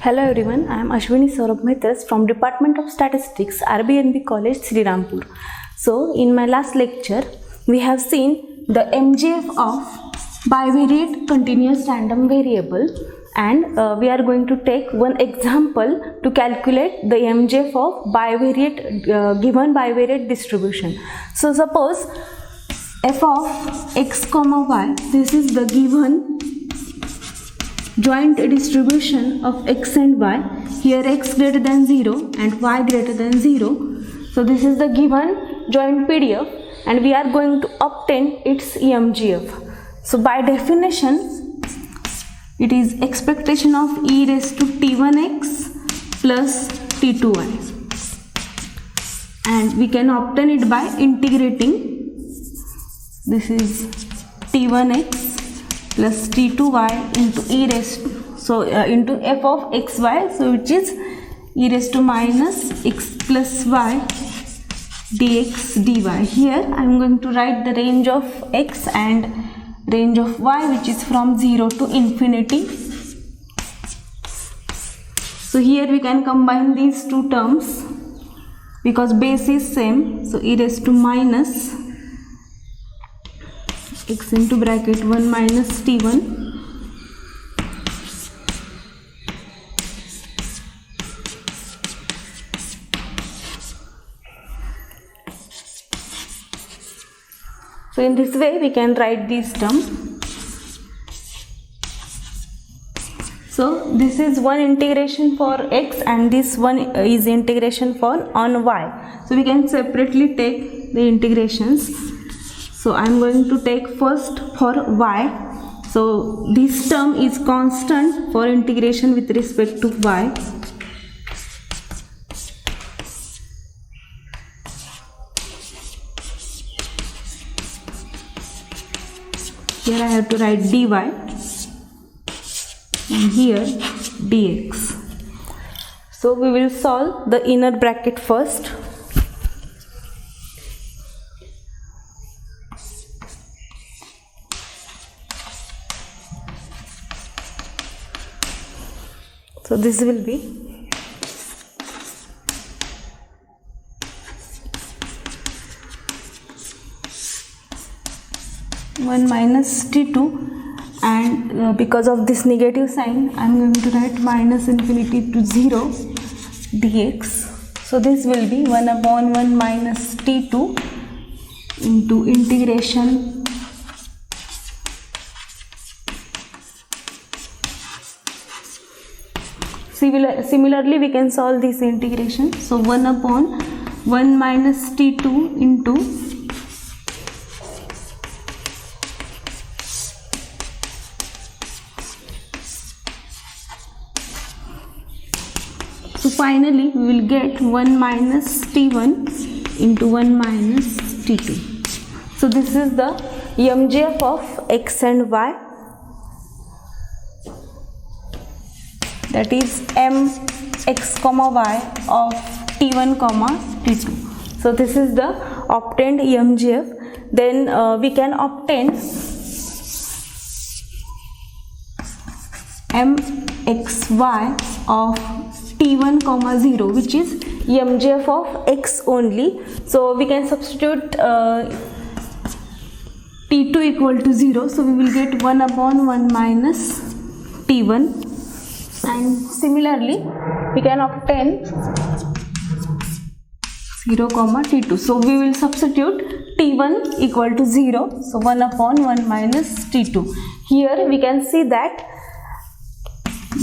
Hello everyone, I am Ashwini Saurabh Mehtas from Department of Statistics, RBNB College, Srirampur. So, in my last lecture, we have seen the MGF of bivariate continuous random variable, and we are going to take one example to calculate the MGF of bivariate given bivariate distribution. So, suppose f of x comma y, this is the given joint distribution of x and y. Here x greater than 0 and y greater than 0. So this is the given joint PDF and we are going to obtain its MGF. So by definition, it is expectation of e raised to t1x plus t2y, and we can obtain it by integrating. This is t1x plus t2y into e raised into f of xy, so which is e raised to minus x plus y dx dy. Here I am going to write the range of x and range of y, which is from 0 to infinity. So here we can combine these two terms because base is same. So e raised to minus x into bracket 1 minus t1 so in this way we can write this term. So this is one integration for x and this one is integration for on y. So we can separately take the integrations. So I am going to take first for y. So this term is constant for integration with respect to y. Here I have to write dy and here dx. So we will solve the inner bracket first. So this will be 1 minus t2, and because of this negative sign I am going to write minus infinity to 0 dx. So this will be 1 upon 1 minus t2 into integration Similarly, we can solve this integration. So 1 upon 1 minus t2 into so finally we will get 1 minus t1 into 1 minus t2. So this is the MGF of x and y, that is mx comma y of t1 comma t2. So this is the obtained MGF. Then we can obtain mxy of t1 comma 0, which is MGF of x only. So we can substitute t2 equal to 0. So we will get 1 upon 1 minus t1. And similarly we can obtain 0 comma t2. So we will substitute t1 equal to 0. So 1 upon 1 minus t2. Here we can see that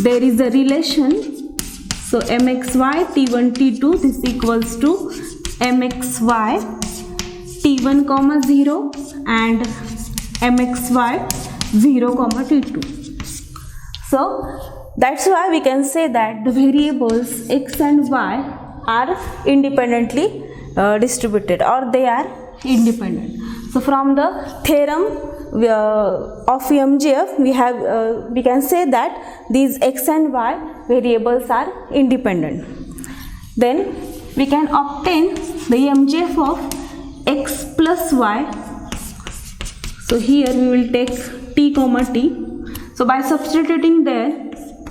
there is a relation. So mxy t1 t2, this equals to mxy t1 comma 0 and mxy 0 comma t2. So that's why we can say that the variables x and y are independently distributed, or they are independent. So from the theorem of MGF we can say that these x and y variables are independent. Then we can obtain the MGF of x plus y. So here we will take t comma t. So by substituting there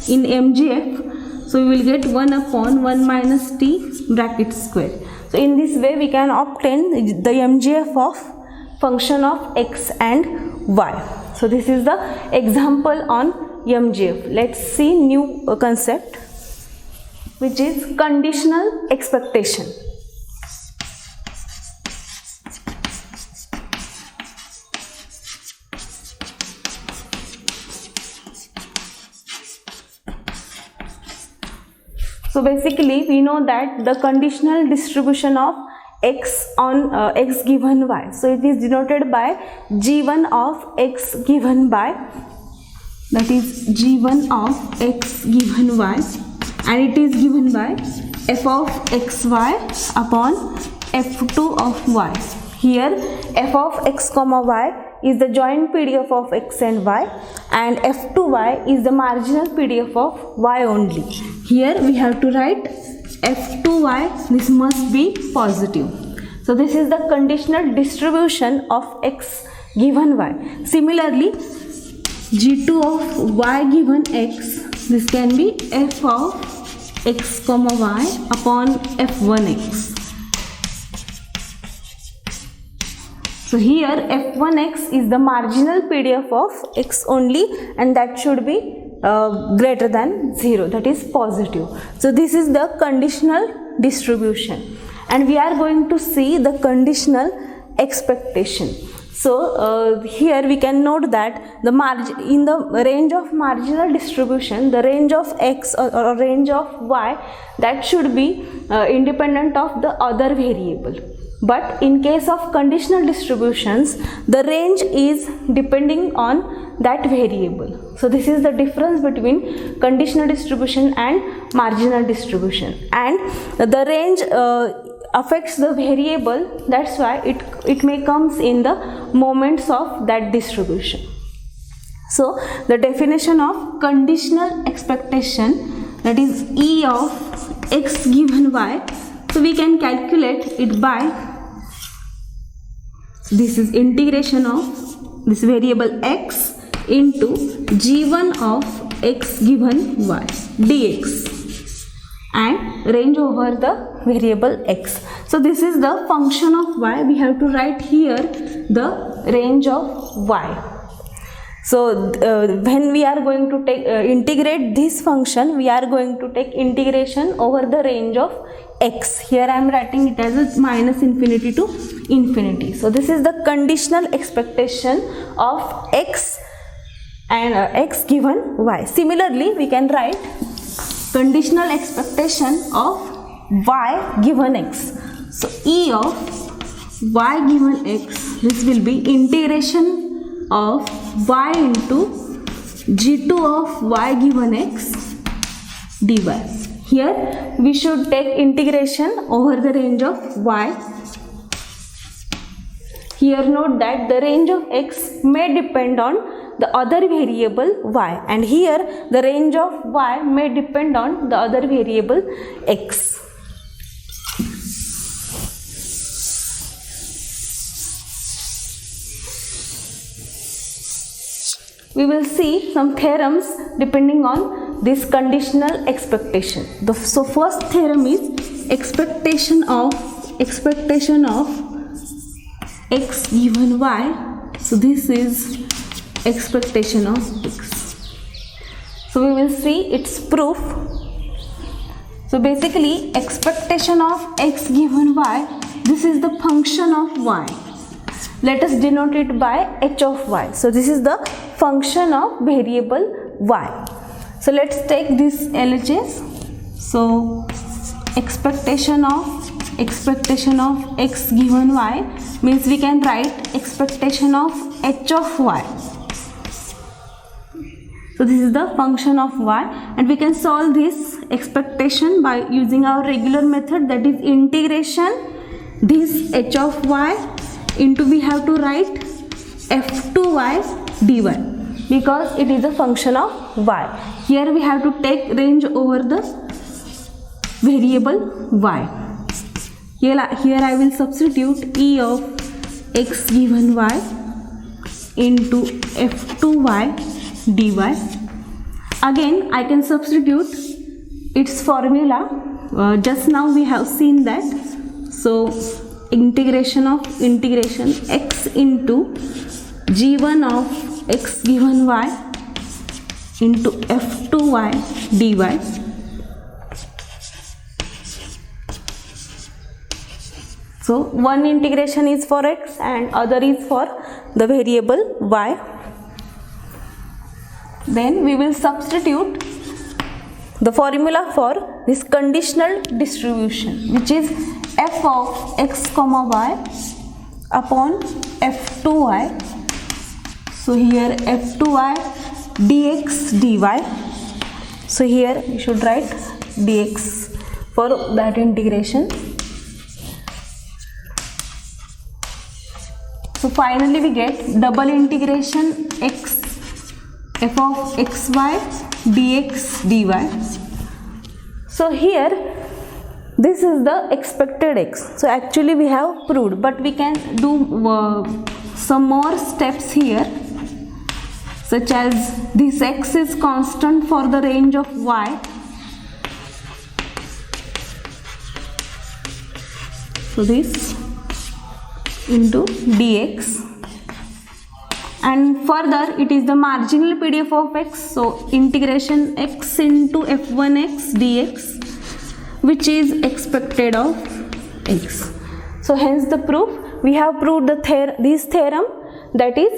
in MGF, So we will get 1 upon 1 minus t bracket square. So in this way we can obtain the MGF of function of x and y. So this is the example on MGF. Let's see new concept, which is conditional expectation. So basically we know that the conditional distribution of x on x given y. So it is denoted by g1 of x given by, that is g1 of x given y, and it is given by f of xy upon f2 of y. Here f of x comma y is the joint PDF of x and y, and f2y is the marginal PDF of y only. Here we have to write f2y, this must be positive. So this is the conditional distribution of x given y. Similarly, g2 of y given x, this can be f of x comma y upon f1x. So here f1x is the marginal PDF of x only, and that should be greater than 0, that is positive. So this is the conditional distribution, and we are going to see the conditional expectation. So here we can note that in the range of marginal distribution, the range of x or range of y, that should be independent of the other variable. But in case of conditional distributions, the range is depending on that variable. So this is the difference between conditional distribution and marginal distribution, and the range affects the variable. That's why it may comes in the moments of that distribution. So the definition of conditional expectation, that is E of x given y, so we can calculate it by, this is integration of this variable x into g1 of x given y dx, and range over the variable x. So this is the function of y. We have to write here the range of y. So when we are going to take integrate this function, we are going to take integration over the range of x. Here I am writing it as a minus infinity to infinity. So this is the conditional expectation of x and x given y. Similarly, we can write conditional expectation of y given x. So E of y given x, this will be integration of y into g2 of y given x dy. Here we should take integration over the range of y. Here note that the range of x may depend on the other variable y, and here the range of y may depend on the other variable x. We will see some theorems depending on this conditional expectation. So first theorem is expectation of x given y. So this is expectation of x. So we will see its proof. So basically expectation of x given y, this is the function of y. Let us denote it by h of y. So this is the function of variable y. So let's take this LHS. So expectation of x given y means we can write expectation of h of y. So this is the function of y, and we can solve this expectation by using our regular method, that is integration this h of y into, we have to write f2y dy, because it is a function of y. Here we have to take range over the variable y. Here I will substitute E of x given y into f2y dy. Again I can substitute its formula. Just now we have seen that. So integration of integration x into g1 of x given y into f2y dy. So one integration is for x and other is for the variable y. Then we will substitute the formula for this conditional distribution, which is f of x comma y upon f2y. So here f2y dx dy. So here we should write dx for that integration. So finally we get double integration x f of xy dx dy. So here this is the expected x. So actually we have proved, but we can do some more steps here, such as this x is constant for the range of y. So this into dx, and further it is the marginal PDF of x. So integration x into f1x dx, which is expected of x. So hence the proof, we have proved this theorem, that is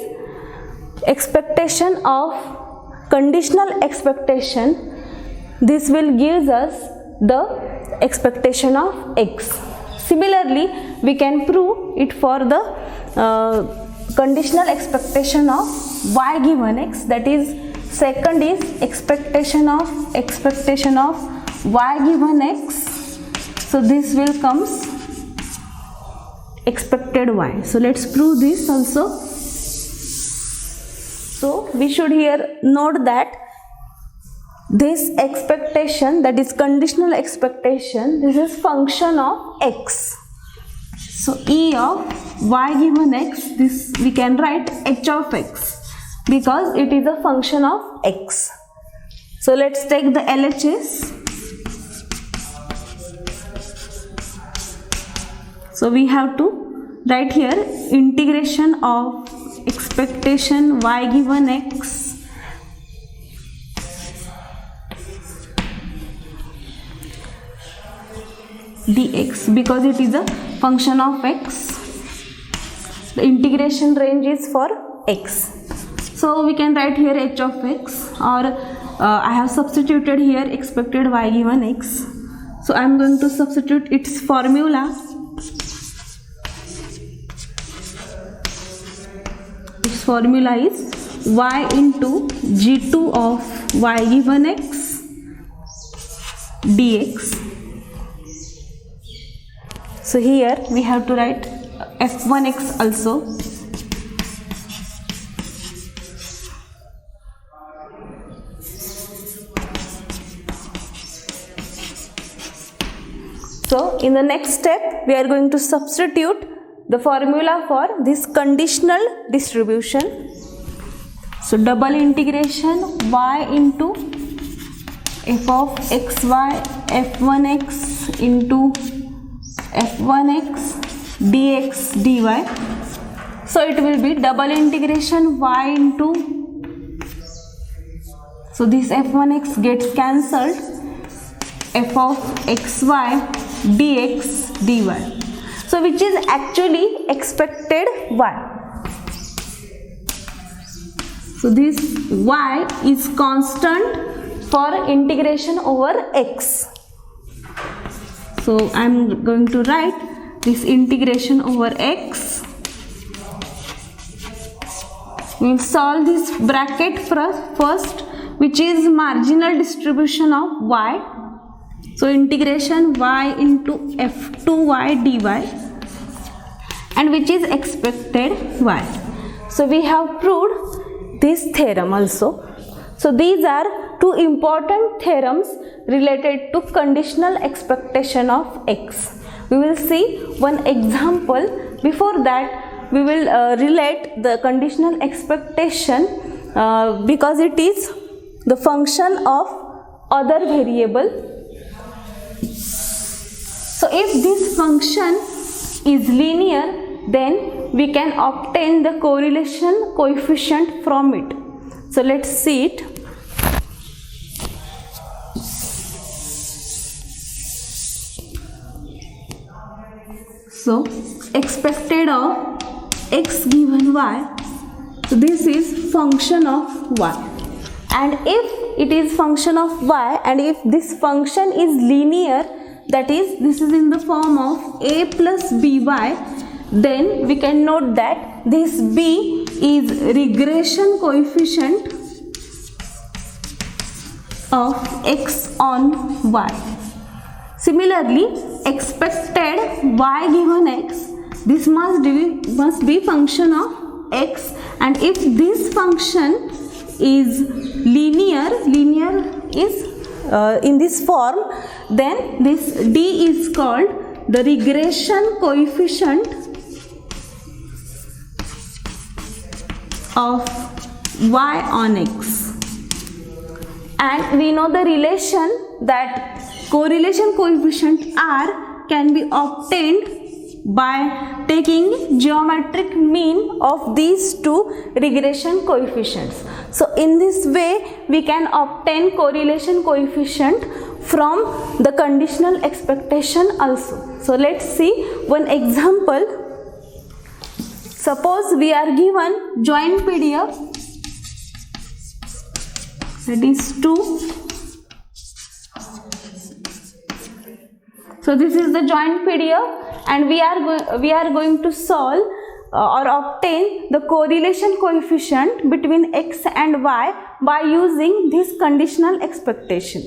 expectation of conditional expectation. This will give us the expectation of x. Similarly, we can prove it for the conditional expectation of y given x, that is second is expectation of y given x. So this will comes expected y. So let's prove this also. So we should here note that this expectation, that is conditional expectation, this is function of x. So e of y given x, this we can write h of x, because it is a function of x. So let's take the LHS. So we have to write here integration of expectation y given x dx, because it is a function of x. The integration range is for x. So we can write here h of x, or I have substituted here expected y given x. So I am going to substitute its formula. Its formula is y into g2 of y given x dx. So here we have to write f1x also. So in the next step we are going to substitute the formula for this conditional distribution. So double integration y into f of xy f1x into f1x dx dy. So it will be double integration y into, so this f1x gets cancelled, f of xy dx dy. So which is actually expected y. So this y is constant for integration over x. So I am going to write this integration over x. We will solve this bracket first, which is marginal distribution of y. So integration y into f2y dy, and which is expected y. So we have proved this theorem also. So these are two important theorems related to conditional expectation of x. We will see one example. Before that, we will relate the conditional expectation because it is the function of other variable if this function is linear, then we can obtain the correlation coefficient from it. So let's see it. So expected of x given y, so this is function of y, and if it is function of y and if this function is linear, that is this is in the form of a plus by, then we can note that this b is regression coefficient of x on y. Similarly, expected y given x, this must be function of x, and if this function is linear is in this form, then this d is called the regression coefficient of y on x. And we know the relation that correlation coefficient r can be obtained by taking geometric mean of these two regression coefficients. So in this way we can obtain correlation coefficient from the conditional expectation also. So let's see one example. Suppose we are given joint PDF, that is 2. So this is the joint PDF, and we are going to solve or obtain the correlation coefficient between x and y by using this conditional expectation.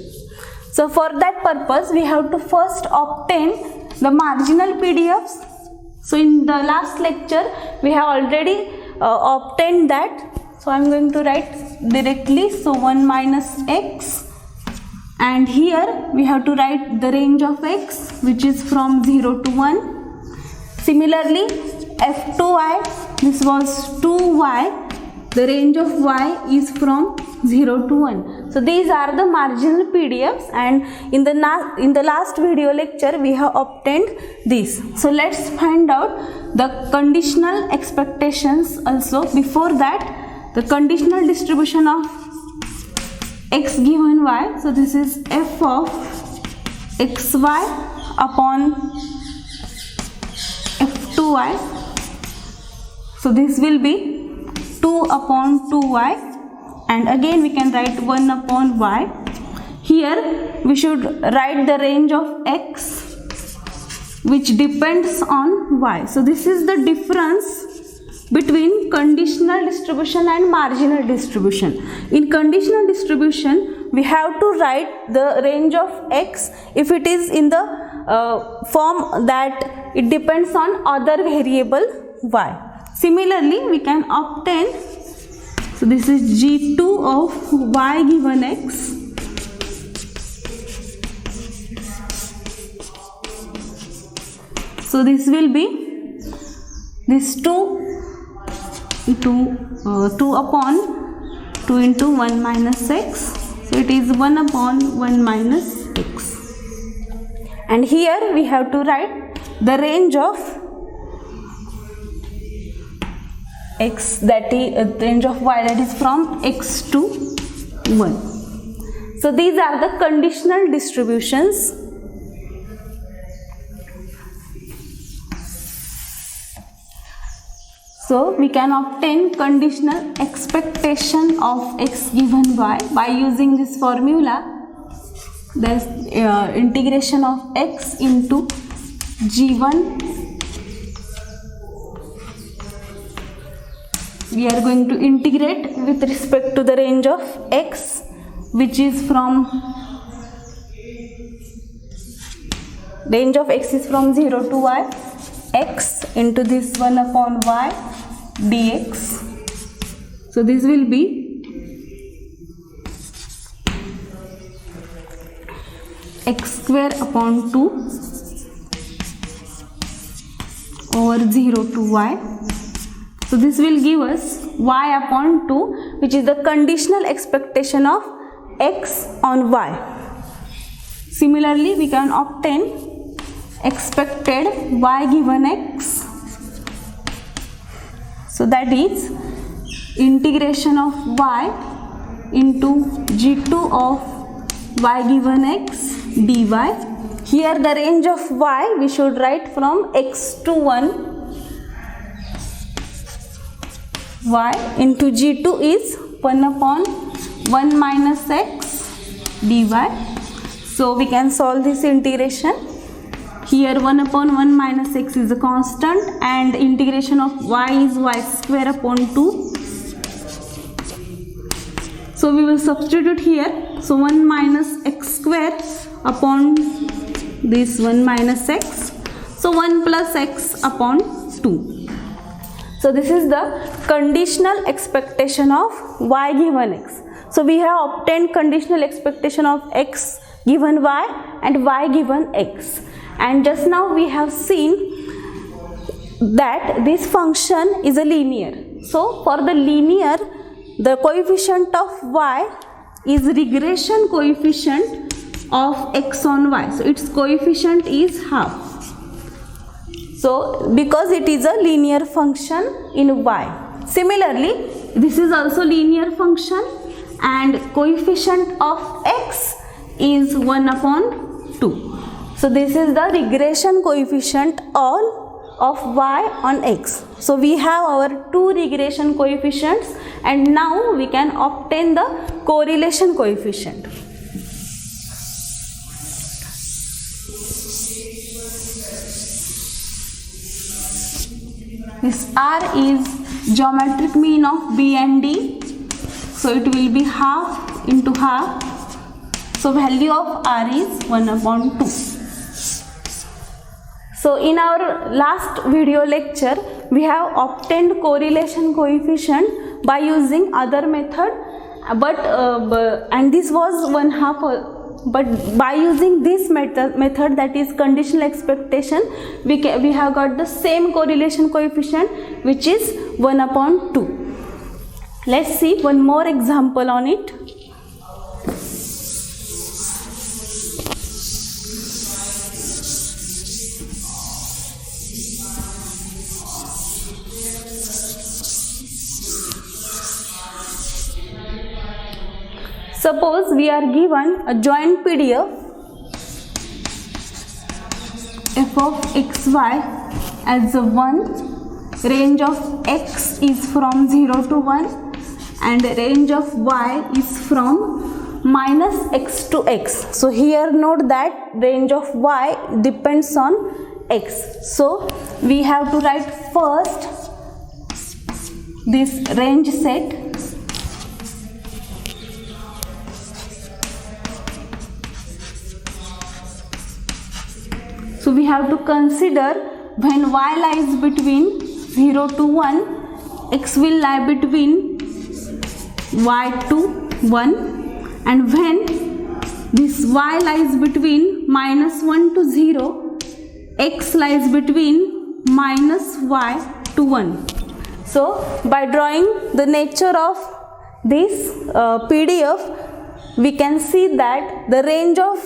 So for that purpose we have to first obtain the marginal PDFs. So in the last lecture we have already obtained that. So I am going to write directly. So 1 minus x. And here we have to write the range of x, which is from 0 to 1. Similarly, f2y, this was 2y, the range of y is from 0 to 1. So these are the marginal PDFs, and in the last video lecture we have obtained these. So let's find out the conditional expectations also. Before that, the conditional distribution of x given y, so this is f of xy upon f2y, so this will be 2 upon 2y, and again we can write 1 upon y. Here we should write the range of x which depends on y. So this is the difference between conditional distribution and marginal distribution. In conditional distribution we have to write the range of x if it is in the form that it depends on other variable y. Similarly we can obtain, so this is g2 of y given x. So this will be this 2 upon 2 into 1 minus x, so it is 1 upon 1 minus x, and here we have to write the range of x, that is range of y, that is from x to 1. So these are the conditional distributions. So we can obtain conditional expectation of x given y by using this formula. There is integration of x into g1. We are going to integrate with respect to the range of x, which is from range of x is from 0 to y, x into this 1 upon y dx. So this will be x square upon 2 over 0 to y. So this will give us y upon 2, which is the conditional expectation of x on y. Similarly, we can obtain expected y given x. So that is integration of y into g2 of y given x dy. Here the range of y we should write from x to 1, y into g2 is 1 upon 1 minus x dy. So we can solve this integration. Here 1 upon 1 minus x is a constant and integration of y is y square upon 2. So we will substitute here. So 1 minus x square upon this 1 minus x. So 1 plus x upon 2. So this is the conditional expectation of y given x. So we have obtained conditional expectation of x given y and y given x. And just now we have seen that this function is a linear. So for the linear, the coefficient of y is regression coefficient of x on y. So its coefficient is half. So because it is a linear function in y. Similarly, this is also linear function and coefficient of x is 1 upon 2. So this is the regression coefficient of y on x. So we have our two regression coefficients and now we can obtain the correlation coefficient. This R is geometric mean of B and D. So it will be half into half. So value of R is 1 upon 2. So in our last video lecture, we have obtained correlation coefficient by using other method, and this was 1/2. But by using this method, that is conditional expectation, we have got the same correlation coefficient, which is 1 upon 2. Let's see one more example on it. Suppose we are given a joint PDF f of xy as the 1, range of x is from 0 to 1 and range of y is from minus x to x. So here note that range of y depends on x. So we have to write first this range set. So we have to consider when y lies between 0 to 1, x will lie between y to 1, and when this y lies between minus 1 to 0, x lies between minus y to 1. So by drawing the nature of this PDF, we can see that the range of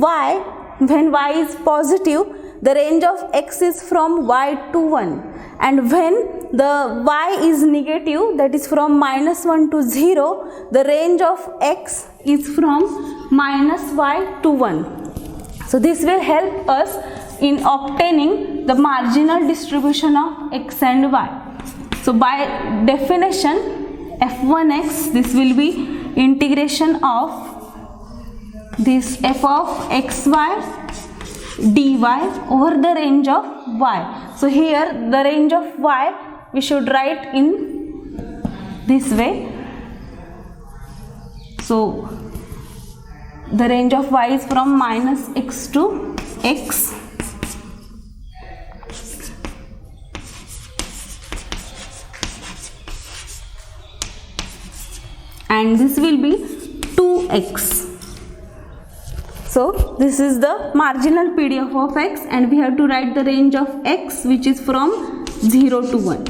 y, when y is positive, the range of x is from y to 1, and when the y is negative, that is from minus 1 to 0, the range of x is from minus y to 1. So this will help us in obtaining the marginal distribution of x and y. So by definition, f1x, this will be integration of this f of xy dy over the range of y. So here the range of y we should write in this way. So the range of y is from minus x to x. And this will be 2x. So this is the marginal PDF of x, and we have to write the range of x, which is from 0 to 1.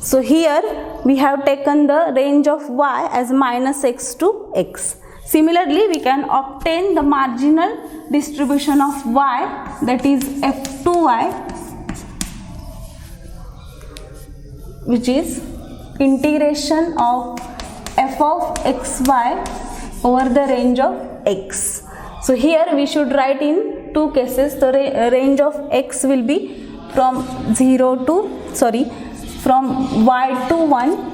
So here we have taken the range of y as minus x to x. Similarly, we can obtain the marginal distribution of y, that is f2y, which is integration of f of xy over the range of x. So here we should write in two cases. The range of x will be from from y to 1,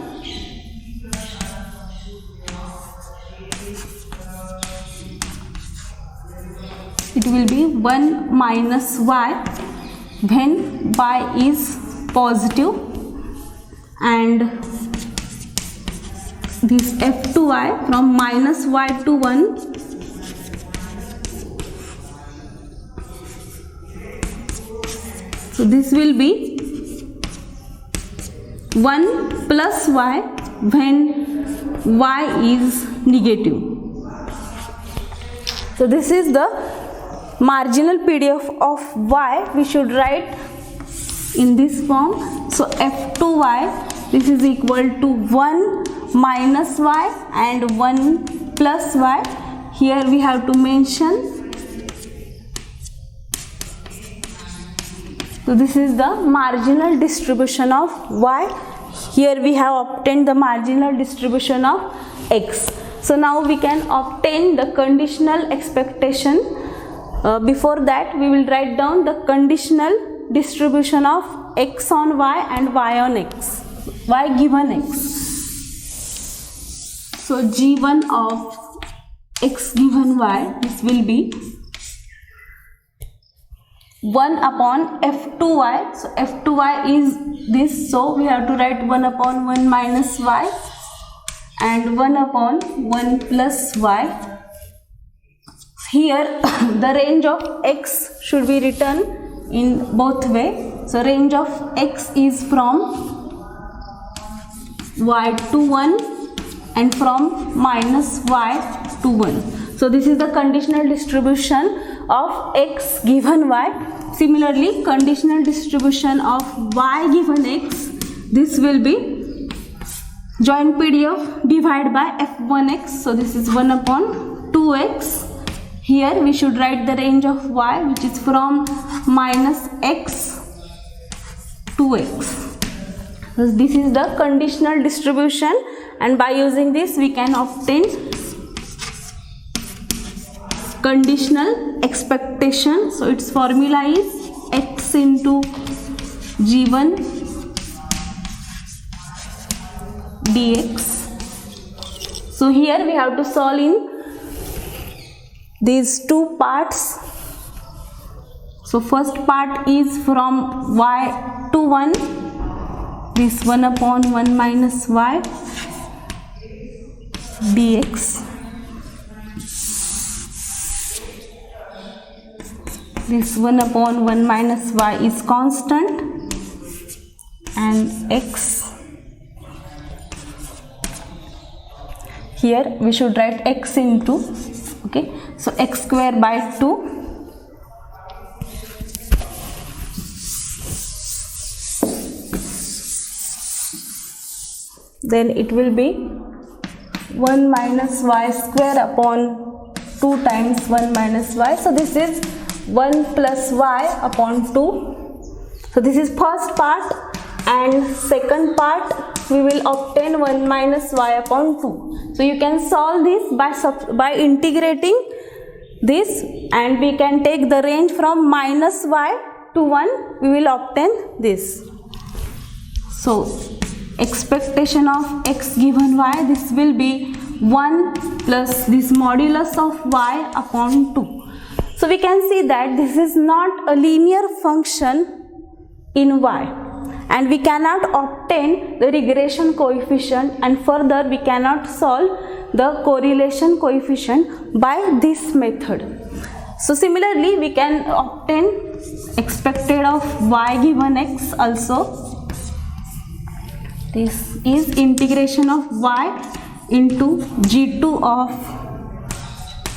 it will be 1 minus y when y is positive, and this f2y from minus y to 1, so this will be 1 plus y when y is negative. So this is the marginal PDF of y. We should write in this form. So f2y, this is equal to 1 minus y and 1 plus y. Here we have to mention. So this is the marginal distribution of y. Here we have obtained the marginal distribution of x. So now we can obtain the conditional expectation. Before that, we will write down the conditional distribution of x on y and y on x, y given x. So g1 of x given y, this will be 1 upon f2y. So f2y is this, so we have to write 1 upon 1 minus y and 1 upon 1 plus y. Here the range of x should be written in both way. So range of x is from y to 1 and from minus y to 1. So this is the conditional distribution of x given y. Similarly, conditional distribution of y given x, this will be joint PDF divided by f1x. So this is 1 upon 2x. Here we should write the range of y, which is from minus x to x. So this is the conditional distribution, and by using this we can obtain conditional expectation. So its formula is x into g1 dx. So here we have to solve in these two parts. So first part is from y to 1, this 1 upon 1 minus y dx. This 1 upon 1 minus y is constant, and x. Here we should write x into, okay, so x square by 2. Then it will be 1 minus y square upon 2 times 1 minus y. So this is 1 plus y upon 2. So this is first part, and second part we will obtain 1 minus y upon 2. So you can solve this by integrating this, and we can take the range from minus y to 1. We will obtain this. So expectation of x given y, this will be 1 plus this modulus of y upon 2. So we can see that this is not a linear function in y, and we cannot obtain the regression coefficient, and further we cannot solve the correlation coefficient by this method. So similarly we can obtain expected of y given x also. This is integration of y into g2 of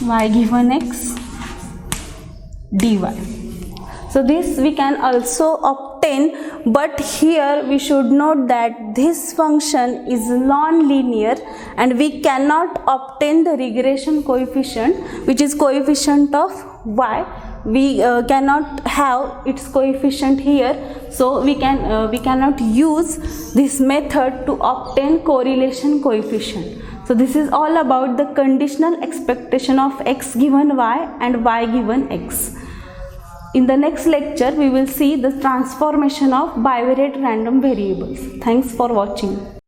y given x dy. So this we can also obtain but here we should note that this function is non-linear and we cannot obtain the regression coefficient, which is coefficient of y. We cannot have its coefficient here, so we cannot use this method to obtain correlation coefficient. So this is all about the conditional expectation of x given y and y given x. In the next lecture, we will see the transformation of bivariate random variables. Thanks for watching.